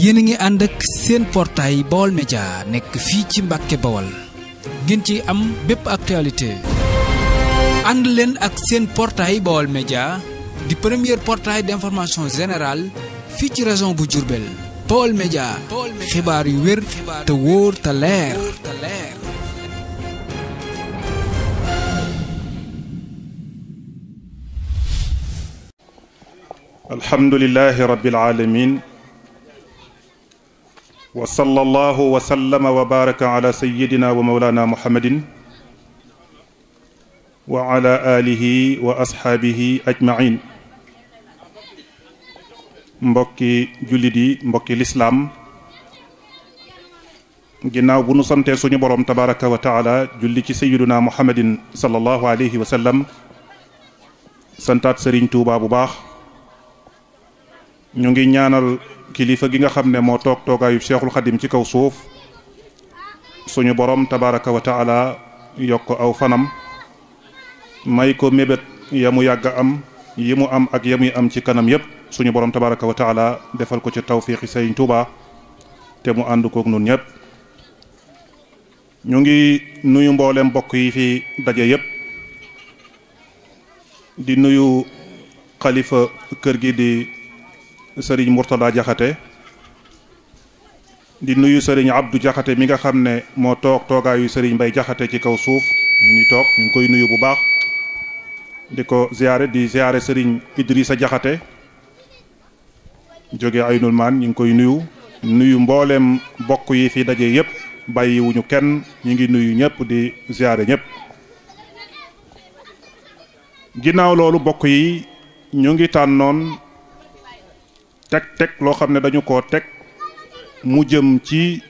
yéen a ngi ànd ak seen portail Baol Média nekk fii ci Mbàkke Bawol ngeen ci am bépp actualité ànd leen ak seen portail Baol Média di premier portail d'information générale fii ci région bu Diourbel Baol Média xibaar yu wér te wóor te leer alhamdulillahi rabbil alamin wa sallallahu wa sallama wa baraka ala sayyidina wa mawlana muhammadin wa ala alihi wa ashaabihi ajmain mbokki jullit yi mbokki lislaam ginnaaw bu nu santee suñu boroom tabaraka wa taala julli ci sayyidina muhammadin sallallahu alayhi wa sallam santaat sëriñ Tuubaa bu baax ñu ngi ñaanal kilifa gi nga xam ne moo toog toogaayu Cheikhul Khadim ci kaw suuf suñu borom tabaraka wa taala yokk aw fanam may ko mébét ya mu yàgg am yi mu am ak ya muy am ci kanam yépp suñu borom tabaraka wa taala defal ko ci tawfiixi Sëriñ Tuuba te mu ànd kook nun ñépp ñu ngi nuyu mboolem mbokk yi fi daje yépp di nuyu xalifa kër gi di sëriñ Mourtada Jaxate di nuyu sëriñ Abdou Jaxate mi nga xam ne moo toog toogaayu sëriñ Mbay Jaxate ci kaw suuf ñu ngi toog ñu ngi koy nuyu bu baax di ko ziyaare di ziyaare sëriñ Idrissa Jaxate jóge Aynul Maan ñu ngi koy nuyu mbooleem bokk yi fi daje yépp bàyyiwuñu kenn ñu ngi nuyu ñëpp di ziyaare ñëpp ginnaaw loolu bokk yi ñu ngi tànnoon teg loo xam ne dañu ko teg mu jëm ci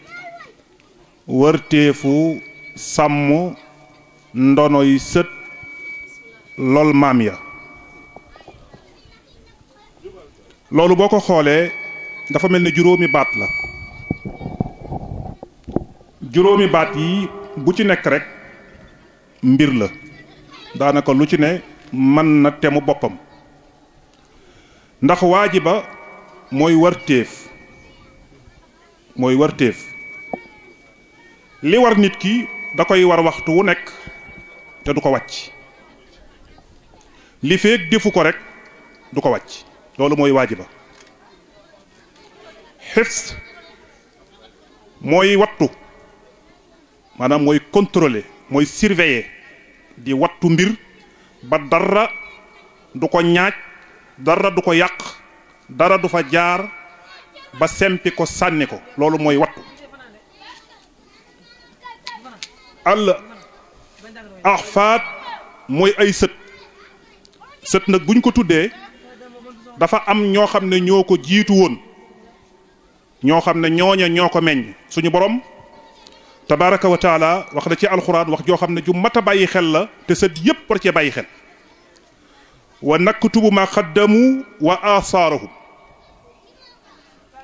wërteefu sàmm ndonoy sët lool maam ya loolu boo ko xoolee dafa mel ne juróomi baat la juróomi baat yi bu ci nekk rek mbir la daanaka lu ci ne mën na temu boppam ndax waajiba mooy warteef li war nit ki da koy war waxtu wu nekk te du ko wàcc li feek defu ko rek du ko wàcc loolu mooy waajiba xifs mooy wattu maanaam mooy contrôler mooy surveiller di wattu mbir ba dara du ko ñaaj dara du ko yàq dara du fa jaar ba sempi ko sànni ko loolu mooy wattu al ahfaat mooy ay sët nag buñ ko tuddee dafa am ñoo xam ne ñoo ko jiitu woon ñoo xam ne ñooña ñoo ko meññ suñu borom tabaraka wa taala wax na ci alxuraan wax joo xam ne ju mat a bàyyi xel la te sët yépp war cee bàyyi xel wa naktubu ma xaddamu wa asaarahum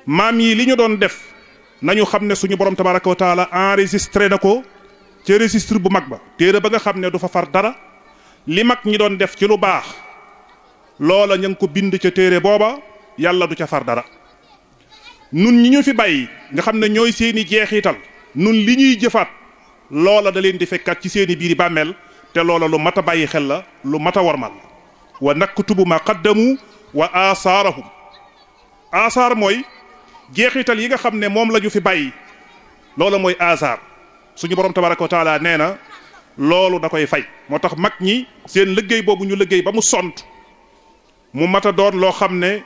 maam yi li ñu doon def nañu xam ne suñu borom tabaraka wa taala enregistré na ko ca registre bu mag ba téere ba nga xam ne du fa far dara li mag ñi doon def ci lu baax loola ña ngi ko bind ca téere booba yàlla du ca far dara nun ñi ñu fi bàyyi nga xam ne ñooy seeni jeexital nun li ñuy jëfaat loola da leen di fekkaat ci seeni biiri bàmmeel te loola lu mat a bàyyi xel la lu mat a wormal wa naktubu ma qaddamu wa asaarahum asaar mooy jeexital yi nga xam ne moom la ñu fi bàyyi loola mooy asaar suñu borom tabaraka wa taala nee na loolu da koy fay moo tax mag ñi seen liggéey boobu ñu liggéey ba mu sont mu mat a doon loo xam ne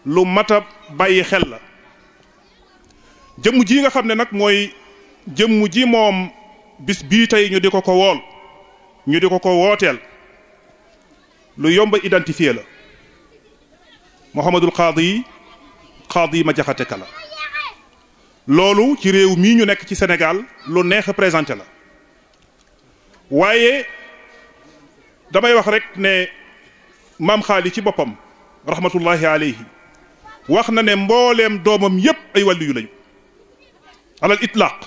lu mat a bàyyi xel la jëmm ji nga xam ne nag mooy jëmm ji moom bis bii tey ñu di ko wool ñu di ko wooteel lu yomba identifier la Mouhamadul Qaadi ma jaxate ka la loolu ci réew mii ñu nekk ci Sénégal lu neex a présenté la waaye damay wax rek ne maam xaali ci boppam rahmatullahi alayhi wax na ne mbooleem doomam yépp ay wàllu yu lañu alal itlaaq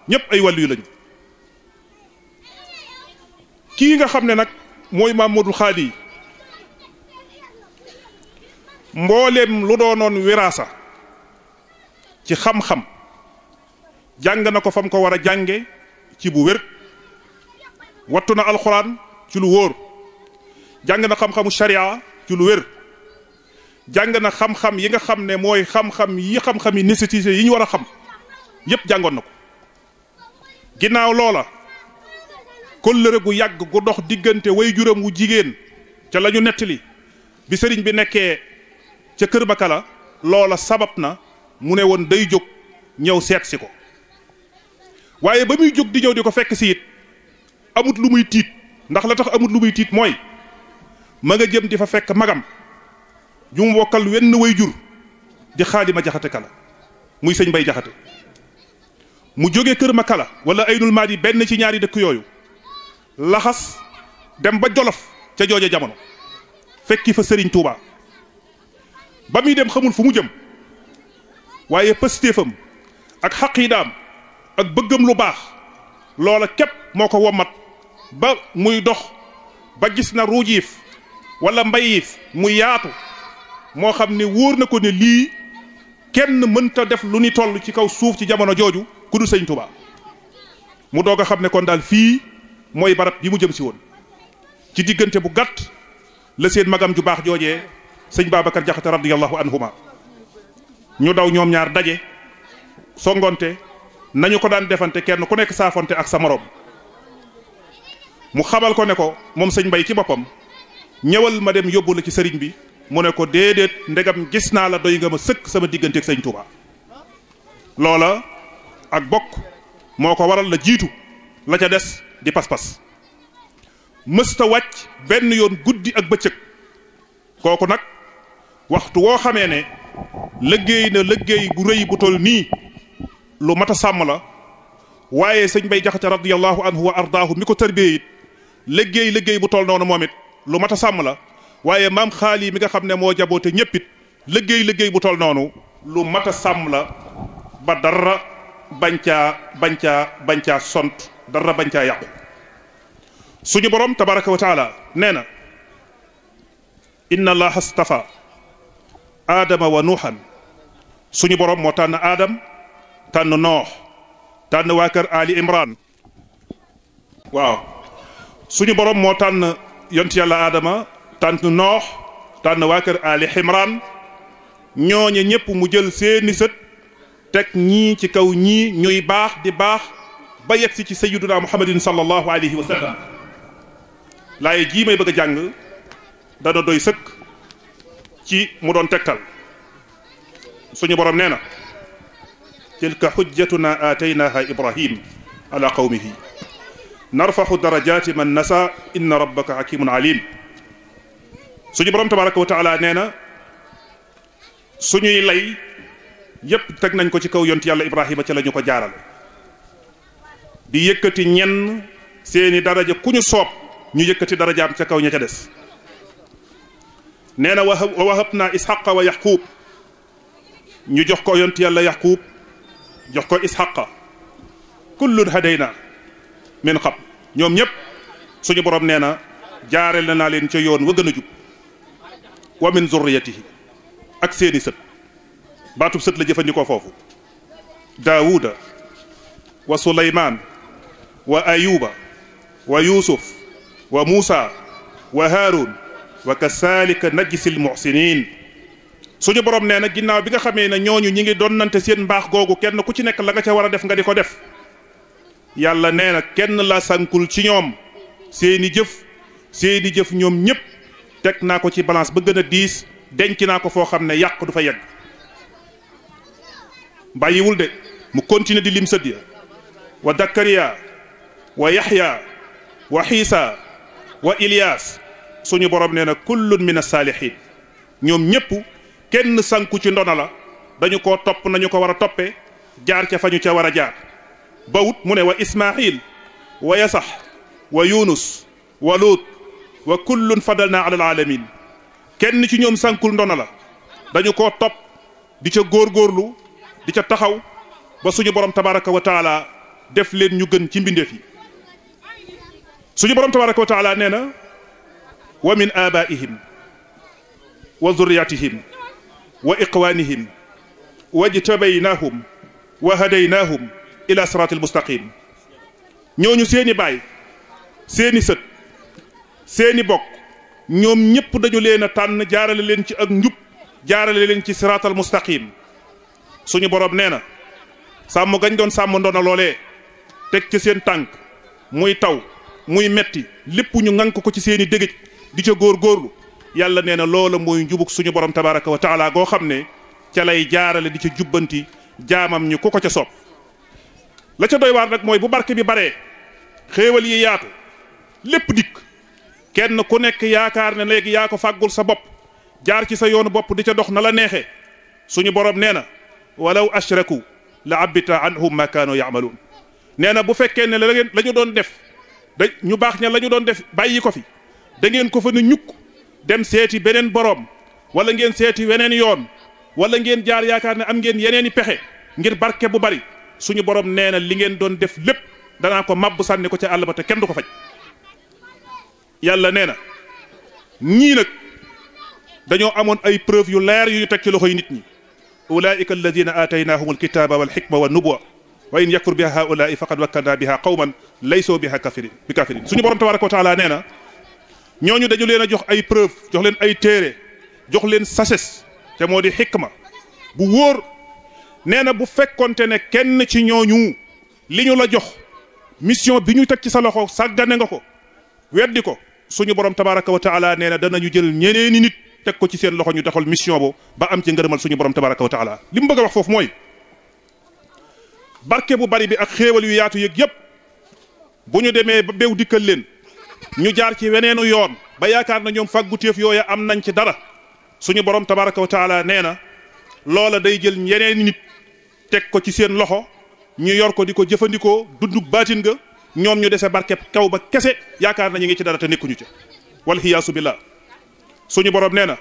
ñépp ay wàllu yu lañu kii nga xam ne nag mooy Mamadou Xaali mbooleem lu doonoon wiraasa ci xam-xam jàng na ko fam ko war a jànge ci bu wér wattu na alxuraan ci lu wóor jàng na xam-xamu sharia ci lu wér jàng na xam-xam yi nga xam ne mooy xam-xam yi nécessité yi ñu war a xam yépp jàngoon na ko ginnaaw loola kóllëre gu yàgg gu dox diggante way juram wu jigéen ca la ñu nettali bi sëriñ bi nekkee ca kër Bakala loola sabab na mu ne woon day jóg ñëw seet si ko waaye ba muy jóg di ñëw di ko fekk si it amut lu muy tiit ndax la tax amut lu muy tiit mooy ma nga jëm di fa fekk magam ju mu bokkal wenn way jur di Xaalima Jaxate Kala muy sëñ Bay Jaxate mu jóge kër ma Kala wala Aynul Maadi benn ci ñaari dëkk yooyu laxas dem ba Jolof ca jooje jamono fekki fa Sëriñ Tuuba ba muy dem xamul fu mu jëm waaye pëstéefam ak xaqiidaam ak bëggam lu baax loola képp moo ko wommat ba muy dox ba gis na ruujiif wala mbayiif mu yaatu moo xam ne wóor na ko ne lii kenn mënta def lu ni toll ci kaw suuf ci jamono jooju ku dul Sëriñ Tuuba mu doog a xam ne kon daal fii mooy barab bi mu jëm si woon ci diggante bu gàtt la seen magam ju baax joojee sëñ Babacar Jaxate radiyallahu anhuma ñu daw ñoom ñaar daje songonte nañu ko daan defante kenn ku nekk saafonte ak sa moroom mu xamal ko ne ko moom sëñ Mbay ci boppam ñëwal ma dem yóbbu la ci sëriñ bi mu ne ko déedéet ndegam gis naa la doy nga ma sëkk sama diggante ak sëñ Tuuba loola ak bokk moo ko waral la jiitu la ca des di pas-pas mësta wàcc benn yoon guddi ak bëccëg kooku nag waxtu woo xamee ne liggéey na liggéey bu rëy bu tol nii lu mat a sàmm la waaye sëñ Bay Jaxate radiyallahu anhu wa ardaahu mi ko tarbiyee it liggéey bu tol noonu moom it lu mat a sàmm la waaye maam xaali mi nga xam ne moo jaboote ñëpp it liggéey bu tol noonu lu mat a sàmm la ba dara bañ caa sont dara bañ caa yàqu suñu borom tabaraka wa taala nee na inna allaha stafa aadama wa nuuxan suñu borom moo tànn aadam tànn noox tànn waa kër ali imran waaw suñu borom moo tànn yonti yàlla aadama tànn noox tànn waa kër ali imran ñooñe ñépp mu jël seeni sët teg ñii ci kaw ñii ñuy baax di baax ba yegsi ci sayyiduna muhammadin sallallahu alayhi wa sallam laaye jii may bëgg a jàng dana doy sëkk ci mu doon tegtal suñu borom nee na tilka xujjatuna aataynaha ibrahim ala qawmihi narfaxu darajaati man nasa inna rabbaka hakimun alim suñu borom tabaraka wa taala nee na suñuy lay yépp teg nañ ko ci kaw yonti yàlla ibrahima ca la ñu ko jaarale di yëkkati ñenn seeni daraja ku ñu soob ñu yëkkati darajaam ca kaw ña ca des nee na wa wahab naa isxaqa wa yaqub ñu jox ko yonti yàlla yaqub jox ko isxaqa kullun hadayna min xab ñoom ñépp suñu borom nee na jaareel na naa leen ca yoon wa gën a jub wa min zurriyatihi ak seeni sët baatub sët la jëfandikoo foofu daawuda wa suleymaan wa ayuba wa yusuf wa muusa wa haarun wa kasaalika najsil muhsinin suñu borom nee na ginnaaw bi nga xamee ne ñooñu ñi ngi donnante seen mbaax googu kenn ku ci nekk la nga ca war a def nga di ko def yàlla nee na kenn la sankul ci ñoom seeni jëf ñoom ñépp teg naa ko ci balance ba gën a diis denc naa ko foo xam ne yàq du fa yegg bàyyiwul de mu continuer di lim sët ya wa Dakariya wa Yaxya wa Xiisa wa Ilias suñu borom nee na kullun min as-saalihin ñoom ñépp kenn sanku ci ndona la dañu koo topp nañu ko war a toppee jaar ca fa ñu ca war a jaar bawut mu ne wa Ismaahil wa Yasax wa Yunus wa Luut wa kullun fadalna ala alaalamin kenn ci ñoom sankul ndona la dañu koo topp di ca góorgóorlu di ca taxaw ba suñu borom tabaraka wa taala def leen ñu gën ci mbindeef yi suñu borom tabaraka wa taala nee na wa min abaihim wa zurriyatihim wa iqwanihim wajtabaynahum wa hadaynahum ila siratil mustaqim ñooñu seeni baay seeni sët seeni bokk ñoom ñépp dañu leen a tànn jaarale leen ci ak njub jaarale leen ci siratal mustaqim suñu borom nee na sàmm gañ doon sàmm ndono loolee teg ci seen tànk muy taw muy metti lépp ñu ŋànk ko ci seeni dégëj di ca góorgóorlu yàlla nee na loola mooy njubug suñu borom tabaraka wa taala goo xam ne ca lay jaarale di ca jubbanti jaamam ñu ku ko ca soob la ca doy waar nag mooy bu barke bi baree xéewal yi yaatu lépp dikk kenn ku nekk yaakaar ne léegi yaa ko fàggul sa bopp jaar ci sa yoonu bopp di ca dox na la neexee suñu borom nee na walaw ashraku la abita anhum ma kaanu yaamaluun nee na bu fekkee ne la ñu doon def da ñu baax ña la ñu doon def bàyyi ko fi da ngeen ko fa ne ñukk dem seeti beneen boroom wala ngeen seeti weneen yoon wala ngeen jaar yaakaar ne am ngeen yeneeni pexe ngir barke bu bari suñu borom nee na li ngeen doon def lépp danaa ko mabbu sànni ko ca àll ba te kenn du ko faj yàlla nee na ñii nag dañoo amoon ay preuve yu leer yu ñu teg ci loxoy nit ñi ulaika alladina aataynahum alkitaba walxikma wannubuwa wa in yakfur biha haulai faqad wakkalna biha qawman laysoo biha bi kafirin suñu borom tabaraka wa taala nee na ñooñu dañu leen a jox ay preuve jox leen ay téere jox leen sagesse te moo di xikma bu wóor nee na bu fekkonte ne kenn ci ñooñu li ñu la jox mission bi ñu teg ci sa loxo sàggane nga ko weddi ko suñu borom tabaraka wa taala nee na danañu jël ñeneeni nit teg ko ci seen loxo ñu doxal mission bo ba am ci ngërëmal suñu borom tabaraka wa taala li mu bëgg a wax foofu mooy barke bu bari bi ak xéewal yu yaatu yëg yëpp bu ñu demee ba bew dikkal leen ñu jaar ci weneenu yoon ba yaakaar na ñoom fàggu téef yooya am nañ ci dara suñu borom tabaraka wa taala nee na loola day jël ñeneeni nit teg ko ci seen loxo ñu yor ko di ko jëfandikoo dundug baatin nga ñoom ñu dese barkeb kaw ba kese yaakaar na ñu ngi ci dara te nekkuñu ca walxiyaasu billah suñu borom nee na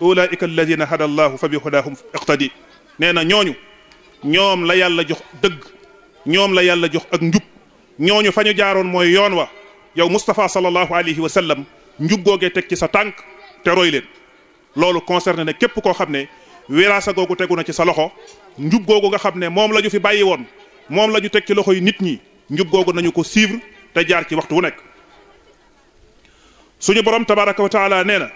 ulaika alladina hada allahu fa bi hudahum iqtadi nee na ñoom la yàlla jox dëgg ñoom la yàlla jox ak njub ñooñu fa ñu jaaroon mooy yoon wa yow Moustapha sallallahu alayhi wa sallam njub googee teg ci sa tànk te roy leen loolu concerné ne képp koo xam ne wiraasa googu tegu na ci sa loxo njub googu nga xam ne moom la ñu fi bàyyi woon moom la ñu teg ci loxo yi nit ñi njub googu nañu ko suivre te jaar ci waxtu wu nekk suñu borom tabaraka wa taala nee na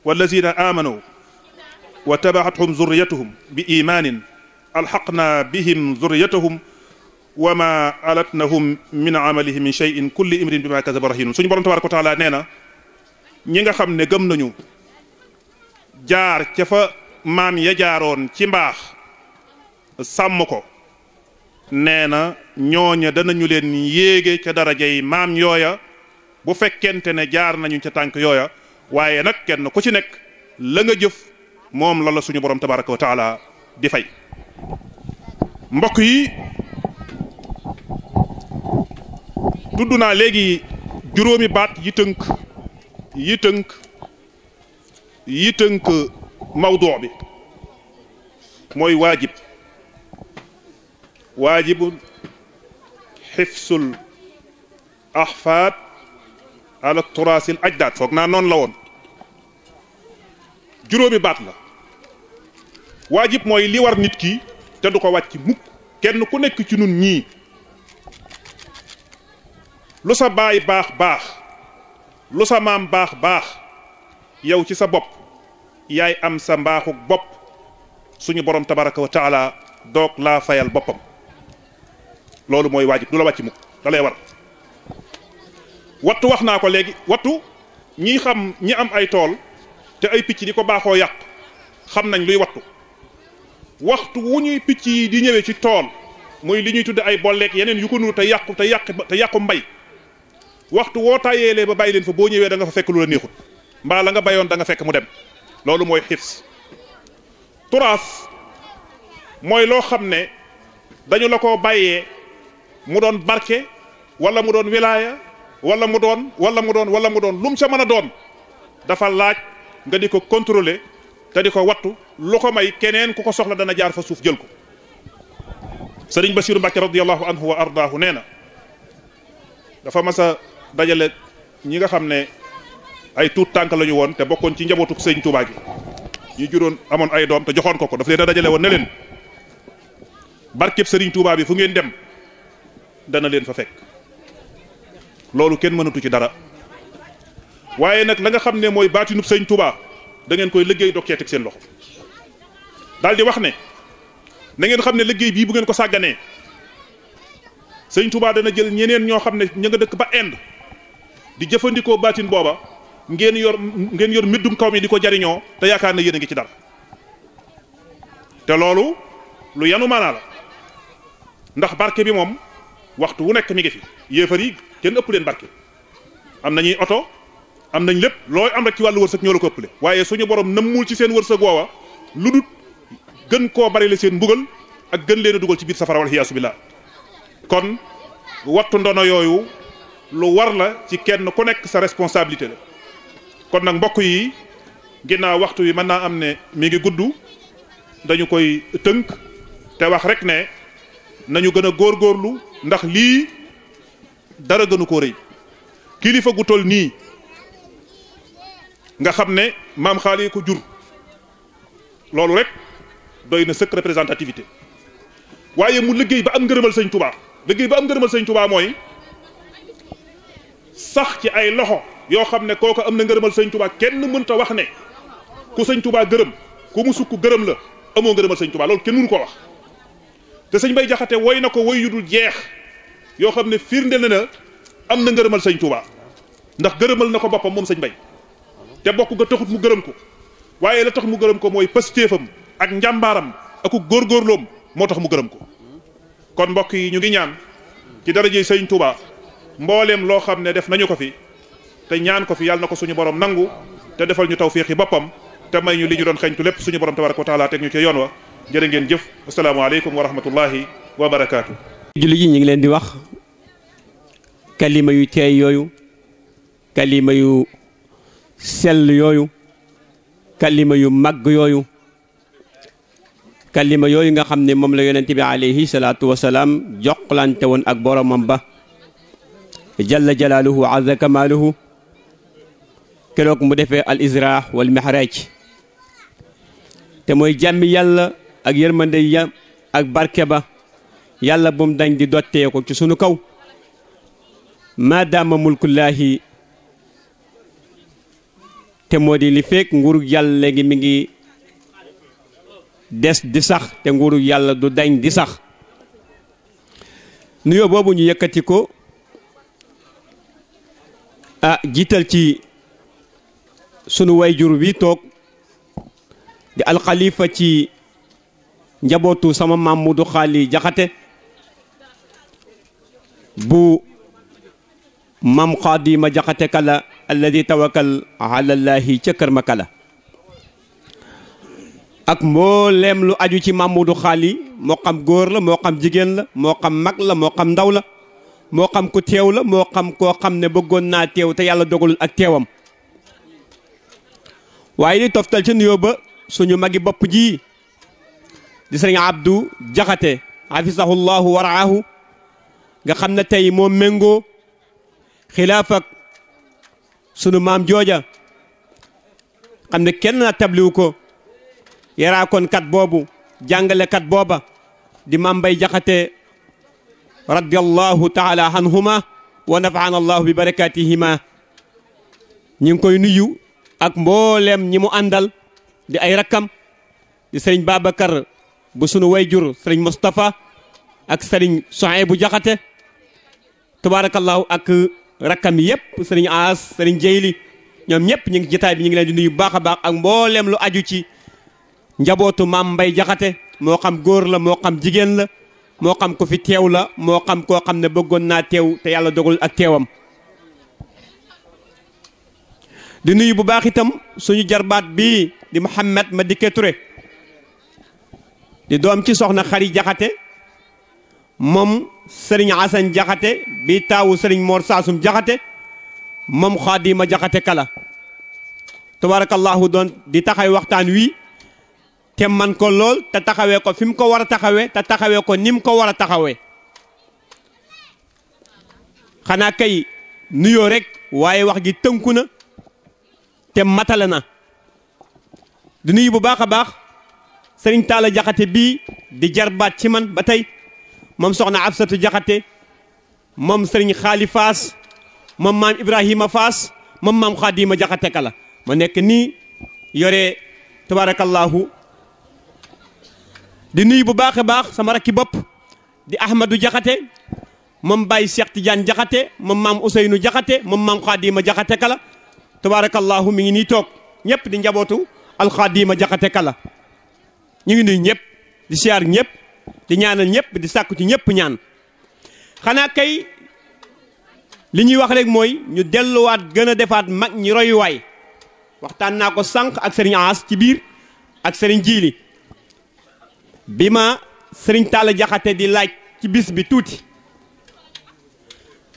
wallazina amanu wa tabaxathum zurriyatuhum bi imanin alxaqna bihim zurriyatahum wa ma alatnahum min amalihim min cheyin kulli imrin bima kasaba rahinun suñu borom tabaraka wa taala nee na ñi nga xam ne gëm nañu jaar ca fa maam ya jaaroon ci mbaax sàmm ko nee na ñooña danañu leen yéege ca darajay maam yooya bu fekkente ne jaar nañu ca tànk yooya waaye nag kenn ku ci nekk la nga jëf moom la suñu borom tabaraka wa taala di fay mbokk yi tudd naa léegi juróomi baat yi tënk mawduu bi mooy waajibu xifsul ahfaad ala turaasil ajdaad foog naa noonu la woon juróomi baat la waajib mooy li war nit ki te du ko wàcc mukk kenn ku nekk ci nun ñii lu sa baay baax baax lu sa maam baax baax yow ci sa bopp yaay am sa mbaaxuk bopp suñu borom tabaraka wa taala doog laa fayal boppam loolu mooy waajib du la wàcc mukk da lay war wattu wax naa ko léegi wattu ñi am ay tool te ay picc di ko baaxoo yàq xam nañ luy wattu waxtu wu ñuy picc yi di ñëwee ci tool muy li ñuy tudde ay bolleek yeneen yu ko nuur te yàqu mbay waxtu woo tàyyeelee ba bàyyi leen fa boo ñëwee da nga fa fekk lu la neexut mbaa la nga bayoon da nga fekk mu dem loolu mooy xifs turaas mooy loo xam ne dañu la ko bàyyee mu doon barke wala mu doon wilaaya wala mu doon lu mu ca mën a doon dafa laaj nga di ko contrôler te di ko wattu lu ko may keneen ku ko soxla dana jaar fa suuf jël ko sëriñ Basiru Mbàkke radiyallahu anhu wa ardaahu nee na dafa mas a dajale ñi nga xam ne ay tuut tànk la ñu woon te bokkoon ci njabootu sëriñ Tuubaa gi ñi juróon amoon ay doom te joxoon ko daf leen a dajale woon ne leen barkeb Serigne Touba bi fu ngeen dem dana leen fa fekk loolu kenn mënatu ci dara waaye nag la nga xam ne mooy baatinub Serigne Touba da ngeen koy liggéey dog cee teg seen loxo daal di wax ne na ngeen xam ne liggéey bii bu ngeen ko sàgganee Serigne Touba dana jël ñeneen ñoo xam ne ña nga dëkk ba Inde di jëfandikoo baatin booba ngeen yor middum kaw mi di ko jariñoo te yaakaar na yéen a ngi ci dara te loolu lu yanu maanaa la ndax barke bi moom waxtu wu nekk mi ngi fi yéefar yi kenn ëpp leen barke am nañuy oto am nañ lépp looy am rek ci wàllu wërsëg ñoo la ko ëppale waaye suñu borom nëmmul ci seen wërsëg woowa lu dut gën koo bari la seen mbugal ak gën leen a dugal ci biir safara wal xiyaasu billah kon wattu ndono yooyu lu war la ci kenn ku nekk sa responsabilité la kon nag mbokk yi ginnaaw waxtu wi mën naa am ne mi ngi gudd dañu koy tënk te wax rek ne nañu gën a góorgóorlu ndax lii dara gënu koo rëy kilifa gu toll nii nga xam ne maam xaali ko jur loolu rek doy na sëkk représentativité waaye mu liggéey ba am ngërëmal sëñ Touba liggéey ba am ngërëmal sëñ Touba mooy sax ci ay loxo yoo xam ne kooku am na ngërëmal sëñ Touba kenn mënta wax ne ku sëñ Touba gërëm ku mu sukk gërëm la amoo ngërëmal sëñ Touba loolu kenn mënu ko wax te sëñ Bay Jaxate woy na ko woy yu dul jeex yoo xam ne firnde na am na ngërëmal sëñ Touba ndax gërëmal na ko boppam moom sëñ Bay te bokk ga taxut mu gërëm ko waaye la tax mu gërëm ko mooy pëstéefam ak njàmbaaram ak góorgóorloom moo tax mu gërëm ko kon mbokk yi ñu ngi ñaan ci darajey sëñ Touba mbooleem loo xam ne def nañu ko fi te ñaan ko fi yàlla na ko suñu borom nangu te defal ñu tawfiixi boppam te may ñu li ñu doon xeñtu lépp suñu borom tabaraka wa taala teg ñu ci yoon wa jërë ngeen jëf asalaamaaleykum wa rahmatullahi wa barakaatu. julli ji ñu ngi leen di wax kalima yu teey yooyu kalima yu sell yooyu kalima yu màgg yooyu kalima yooyu nga xam ne moom la yonent bi alayhi salaatu wasalaam joxlante woon ak boromam ba jalla jalaaluhu wa azza kamaaluhu keroog mu defee al isra wal mihraj te mooy jàmmi yàlla ak yërmande ya ak barke ba yàlla bu mu dañ di dottee ko ci sunu kaw maadaama mulkullaahi te moo di li fekk nguurug yàlla léegi mi ngi des di sax te nguurug yàlla du dañ di sax nuyoo boobu ñu yëkkati ko jiital ci sunu wayjur bi toog di alxalifa ci njabootu sama maam Mudu Xaali Jaxate bu maam Xaadima Jaxate kala alladi tawakkal ala llaahi ca kër ma kala ak mbooleem lu aju ci maam Mudu Xaali moo xam góor la moo xam jigéen la moo xam mag la moo xam ndaw la moo xam ku teew la moo xam koo xam ne bëggoon naa teew te yàlla dogalul ak teewam waaye di toftal ci nuyoo ba suñu magi bopp ji di sëriñ Abdou Jaxate hafisahullahu waraahu nga xam ne tey moo méngoo xilaaf ak sunu maam jooja xam ne kenn na tabliwu ko yaraakoon kat boobu jàngale kat booba di maam Bay Jaxate radiyallahu taala anhuma wa nafaana allahu bi barakatihima ñi ngi koy nuyu ak mboolem ñi mu àndal di ay rakkam di sëriñ Babacar bu sunu wayjur sëriñ Moustapha ak sëriñ Sohaybu Jaxate tabarakallahu ak rakkam yépp sëriñ As sëriñ Jeyli ñoom ñëpp ñu ngi jotaay bi ñu ngi leen di nuyu baax a baax ak mboolem lu aju ci njabootu maam Mbay Jaxate moo xam góor la moo xam jigéen la moo xam ko fi teew la moo xam koo xam ne bëggoon naa teew te yàlla dogal ak teewam di nuyu bu baax itam suñu jarbaat bii di Mouhamed Madické Touré di doom ci soxna Xari Jaxate moom sëriñ Asan Jaxate bi taawu sëriñ Mor Saasum Jaxate moom Xaadima Jaxate kala tabarakallahu doon di taxaw waxtaan wi te man ko lool te taxawee ko fi mu ko war a taxawee te taxawee ko ni mu ko war a taxawee xanaa kay nuyoo rek waaye wax gi tënku na te matale na di nuyu bu baax a baax sëriñ Talla Jaxate bii di jarbaat ci man ba tey moom soxna Absatu Jaxate moom sëriñ Xaali Faas moom maam Ibrahima Faas moom maam Xaadima Jaxate Kala ma nekk nii yore tabarakallahu di nuyu bu baax a baax sama rakki bopp di Ahmadou Jaxate moom Baye Cheikh Tidiane Jaxate moom maam Ousseynou Jaxate moom maam Xaadima Jaxate Kala tabarakallahu mi ngi nii toog ñëpp di njabootu alxaadima Jaxate Kala ñu ngi nuyu ñëpp di siyaar ñëpp di ñaanal ñëpp di sàkku ci ñëpp ñaan xanaa kay li ñuy wax rek mooy ñu delluwaat gën a defaat mag ñi royuwaay waxtaan naa ko sànq ak sëriñ As ci biir ak sëriñ Jiili bi ma sëriñ Talla Jaxate di laaj ci bis bi tuuti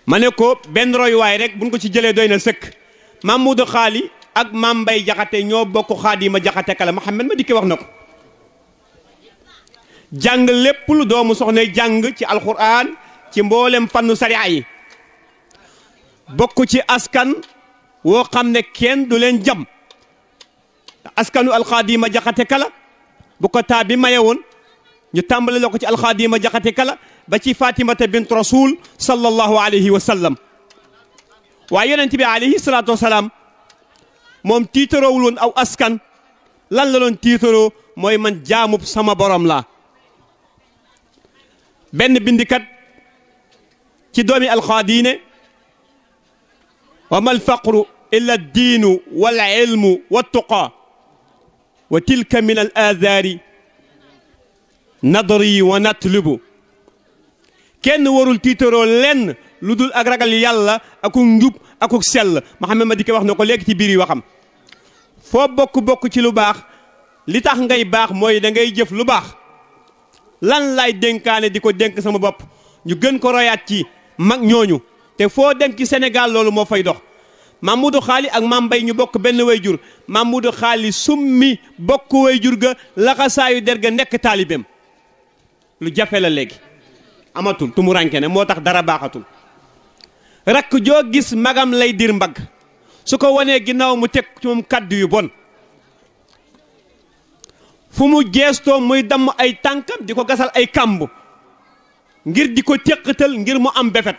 ma ne ko benn royuwaay rek buñ ko ci jëlee doy na sëkk Mamadou Xaali ak Maam Mbay Jaxate ñoo bokk Xaadima Jaxate Kala Mouhamed ma dikki wax na ko jàng lépp lu doomu soxna jàng ci alxuraan ci mboolem fannu sariya yi bokk ci askan woo xam ne kenn du leen jam askanu alxaadima Jaxate Kala bu ko taa bi maye woon ñu tàmbale la ko ci alxaadima Jaxate Kala ba ci Fatimata bint rasul sallallahu alayhi wa sallam waaye yonent bi alayhi salaatu wasalaam moom tiitaroowul woon aw askan lan la doon tiitaroo mooy man jaamub sama borom laa benn bindikat ci doomi alxaadine wa mal faqru illa diinu wal ilmu wa tuqa wa tilka min al aadaari nadri wa natlubu kenn warul tiitaroo lenn lu dul ak ragal yàlla akuk njub akuk sell Mouhamed ma di ko wax na ko léegi ci biir yi waxam foo bokk ci lu baax li tax ngay baax mooy da ngay jëf lu baax lan lay dénkaane di ko dénk sama bopp ñu gën ko royaat ci mag ñooñu te foo dem ci Sénégal loolu moo fay dox Mamadou Xaali ak Maam Mbay ñu bokk benn way jur Mamadou Xaali summi bokk way jur ga laxasaayu der ga nekk taalibeem lu jafe la léegi amatul tumuranke ne moo tax dara baaxatul rakk joo gis magam lay dir mbagg su ko wanee ginnaaw mu teg ci moom kaddu yu bon fu mu geestoo muy damm ay tànkam di ko gasal ay kàmb ngir di ko téqatal ngir mu am befet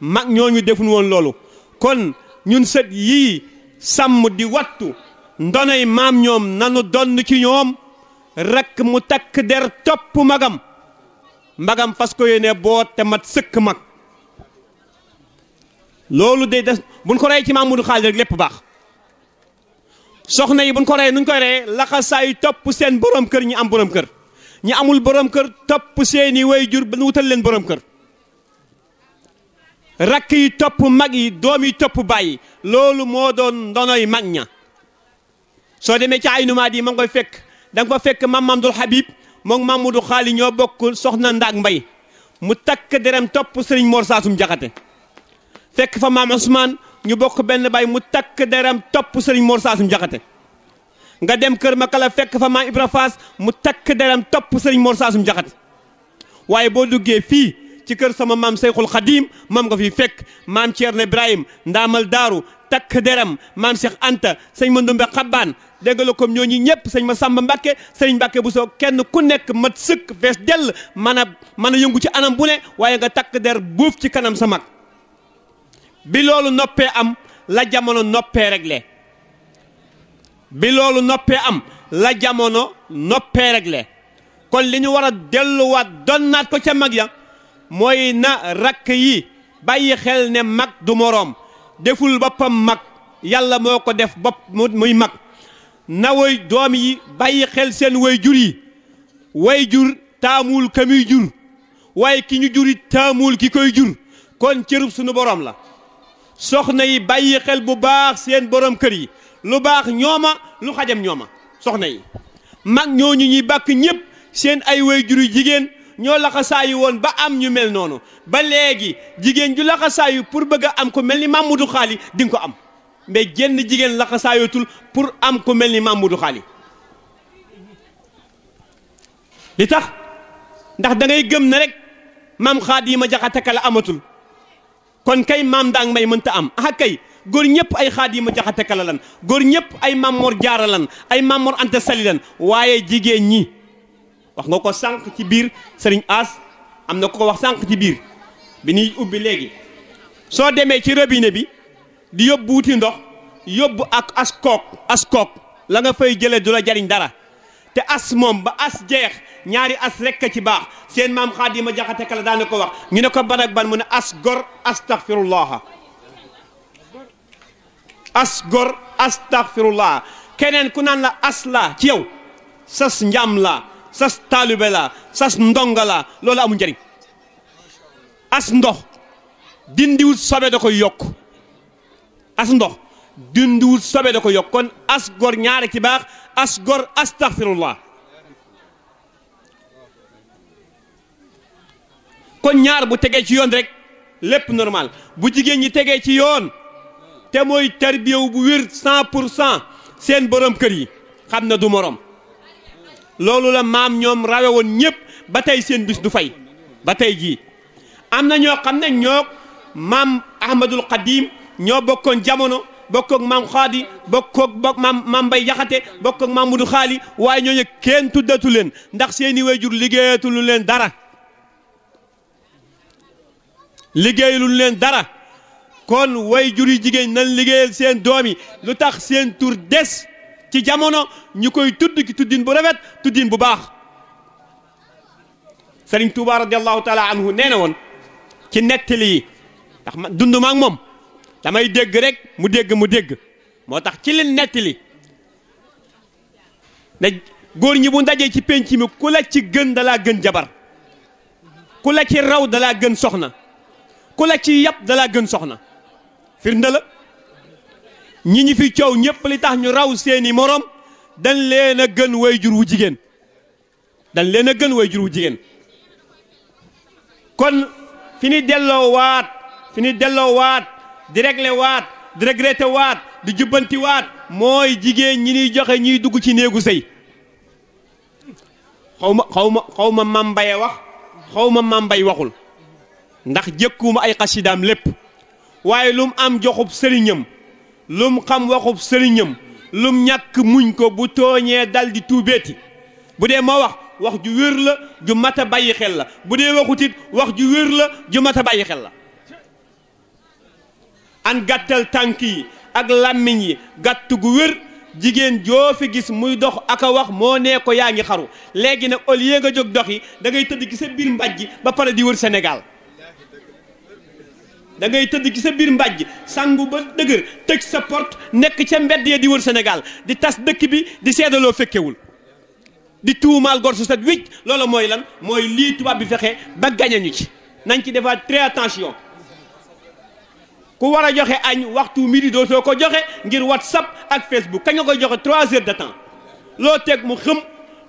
mag ñooñu defuñu woon loolu kon ñun sët yii sàmm di wattu ndonay maam ñoom nanu donn ci ñoom rakk mu takk der topp magam fas ko yéene boo te mat sëkk mag loolu day des buñ ko rey ci Mamadou Xaali rek lépp baax soxna yi buñ ko rey nuñ koy reyee laxasaayu topp seen borom kër ñi am borom kër ñi amul borom kër topp seeni way jur ba nu wutal leen borom kër rakk yi topp mag yi doom yi topp bàyyi loolu moo doon ndonoy mag ña soo demee ci ay numaat yi ma ngi koy fekk da nga ko fekk Mam Abdul Habib moom Mamadou Xaali ñoo bokk soxna Ndaak Mbay mu takk derem topp sëriñ Mor Saasum Jaxate fekk fa maam Ousmane ñu bokk benn bay mu takk derem topp sëriñ Mor Saasum Jaxate nga dem kër Makala fekk fa maam Ibra Faas mu takk derem topp sëriñ Mor Saasum Jaxate waaye boo duggee fii ci kër sama maam Seyxul Xadim moom nga fi fekk maam Ceerno Ibrahim ndaamal daaru takk derem maam Cheikh Anta sëñ Mandumbe Xabbaan dégg la comme ñooñu ñëpp sëñ ma Samba Mbàkke sëriñ Mbàkke bu soo kenn ku nekk mat sëkk fees dell mën a yëngu ci anam bu ne waaye nga takk der buuf ci kanam sa mag bi loolu noppee am la jamono noppee réglé bi loolu noppee am la jamono noppee réglé kon li ñu war a delluwaat donnaat ko ca mag ya mooy na rakk yi bàyyi xel ne mag du moroom deful boppam mag yàlla moo ko def bopp muy mag na way doom yi bàyyi xel seen way jur yi way jur taamul ka muy jur waaye ki ñu juri taamul ki koy jur kon cërub sunu borom la soxna yi bàyyi xel bu baax seen borom kër yi lu baax ñooma lu xajam ñooma soxna yi mag ñooñu ñuy bàkk ñëpp seen ay way jur yu jigéen ñoo laxasaayu woon ba am ñu mel noonu ba léegi jigéen ju laxasaayu pour bëgg a am ko mel ni Mamadou Xaali di nga ko am mais jenn jigéen laxasaayotul pour am ko mel ni Mamadou Xaali li tax ndax da ngay gëm ne rek maam Xaadima Jaxate Kala amatul kon kay maam Ndaak Mbay mënta am ah kay góor ñëpp ay Xaadima Jaxate Kala lan góor ñëpp ay Mamor Jaara lan ay Mamor Anta Sali lan waaye jigéen ñi wax nga ko sànq ci biir Sëriñ As am na ko wax sànq ci biir bi ñuy ubbi léegi soo demee ci robinet bi di yóbbu wuti ndox yóbbu ak as kook la nga fay jëlee du la jariñ dara te as moom ba as jeex ñaari as rekk a ci baax seen maam Xaadima Jaxate Kala daana ko wax ñu ne ko ban ak ban mu ne as gor astaghfirullah as gor astaghfirullah keneen ku naan la as la ci yow sas njam la sas taalibe la sas ndonga la loolu amul njëriñ as ndox dindiwul sobe da koy yokk as ndox dindiwul sobe da koy yokk kon as gor ñaare ci baax as gor astaghfirullah kon ñaar bu tegee ci yoon rek lépp normal bu jigéen ñi tegee ci yoon te mooy tarbiyewu bu wér 100% seen borom kër yi xam na du morom loolu la maam ñoom rawe woon ñëpp ba tey seen bis du fay ba tey jii am na ñoo xam ne ñoo maam Ahmadul Xadim ñoo bokkoon jamono bokkoog maam Xaadi bokkoog maam Mbay Jaxate bokkoog maam Mudu Xaali waaye ñooñu kenn tuddatu leen ndax seeni wayjur liggéeyatu lu leen dara liggéeyul leen dara kon wayjur yi jigéen nañ liggéeyal seen doom yi lu tax seen tur des ci jamono ñu koy tudd ki tuddin bu rafet tuddin bu baax Sëriñ Tuuba radiyallahu taala anhu nee na woon ci nettali yi ndax man dund ma ak moom damay dégg rek mu dégg moo tax ci leen nettali ne góor ñi bu ndajee ci penc mi ku la ci gën dalaa gën jabar ku la ci raw dalaa gën soxna ku la ci yàpp dalaa gën soxna firnde la ñi fi coow ñëpp li tax ñu raw seeni morom dañ leen a gën wayjur wu jigéen kon fi ni delloo waat di réglé waat di regretté waat di jubbanti waat mooy jigéen ñi ñuy joxe ñiy dugg ci néegu sëy xaw ma Mam Mbaye wax xaw ma Mam Mbaye waxul ndax jëkkuma ay xasidaam lépp waaye lu mu am joxub sëriñam lu mu xam waxub sëriñam lu mu ñàkk muñ ko bu tooñee dal di tuubeeti bu dee moo wax ju wér la ju mat a bàyyi xel la bu dee waxutit wax ju wér la ju mat a bàyyi xel la an gàttal tànk yi ak làmmiñ yi gàtt gu wér jigéen joo fi gis muy dox ak a wax moo nee ko yaa ngi xaru léegi nag au lieu nga jóg dox yi da ngay tëdd ci sa biir mbàjj ba pare di wër Sénégal da ngay tëdd ci sa biir mbàjj sangu ba dëgër tëj sa porte nekk ca mbedd ya di wër Sénégal di tas dëkk bi di seedaloo fekkewul di tuumaal gor su set wicc loolu mooy lan mooy lii tubaab bi fexe ba gañe ñu ci nañ ci defaat très attention ku war a joxe añ waxtu midi dootoo ko joxe ngir WhatsApp ak Facebook kañ nga koy joxe 3 heures de temps loo teg mu xëm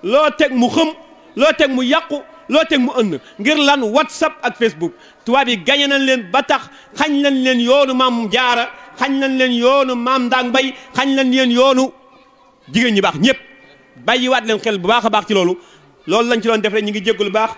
loo teg mu yàqu loo teg mu ënn ngir lan WhatsApp ak Facebook tubaab yi gañe nañ leen ba tax xañ nañ leen yoonu maam Jaara xañ nañ leen yoonu maam Ndang Mbay xañ nañ leen yoonu jigéen ñi baax ñëpp bàyyiwaat leen xel bu baax a baax ci loolu lañ ci doon def rek ñu ngi jéggalu baax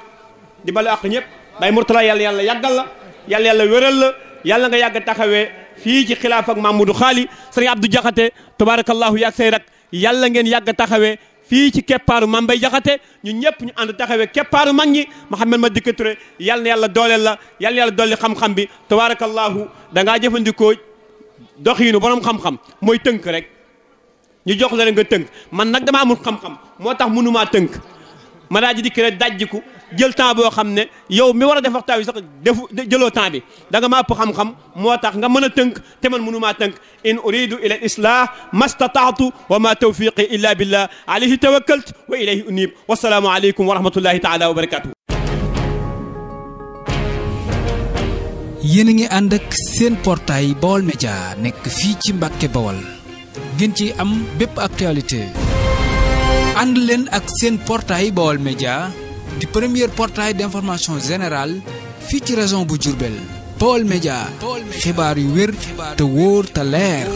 di balu àq ñëpp Baye Mourtala yàlla yàggal la yàlla wéral la yàlla nga yàgg taxawee fii ci xilaaf ak Mamadou Xaali sëriñ Abdou Jaxate tabarakallahu yaag say rak yàlla ngeen yàgg taxawee fii ci keppaaru Mame Mbaye Jaxate ñun ñëpp ñu ànd taxawee keppaaru mag ñi Mouhamed Madické Touré yàlla na yàlla dooleel la yàlla na yàlla dolli xam-xam bi tabarakallahu dangaa jëfandikoo doxiinu borom xam-xam mooy tënk rek ñu jox la nga tënk man nag dama amul xam-xam moo tax mënumaa tënk ma daa ji dikk rek dajjiku jël temps boo xam ne yow mi war a def waxtaan wi sax jëloo temps bi da nga ma ëpp xam-xam moo tax nga mën a tënk te man mënumaa tënk in uridu ila al islah mastataatu wa ma tawfiqi illa billah alayhi tawakkalt wa ilayhi unib wasalaamu aleykum wa rahmatullahi taala wa barakatuh yéen a ngi ànd ak seen portail Baol Média nekk fii ci Mbàkke Bawol ngeen ci am bépp actualité ànd leen ak seen portail Baol Média di premier portail d'information générale fii ci région bu Diourbel Baol Média xibaar yu wér te wóor te leer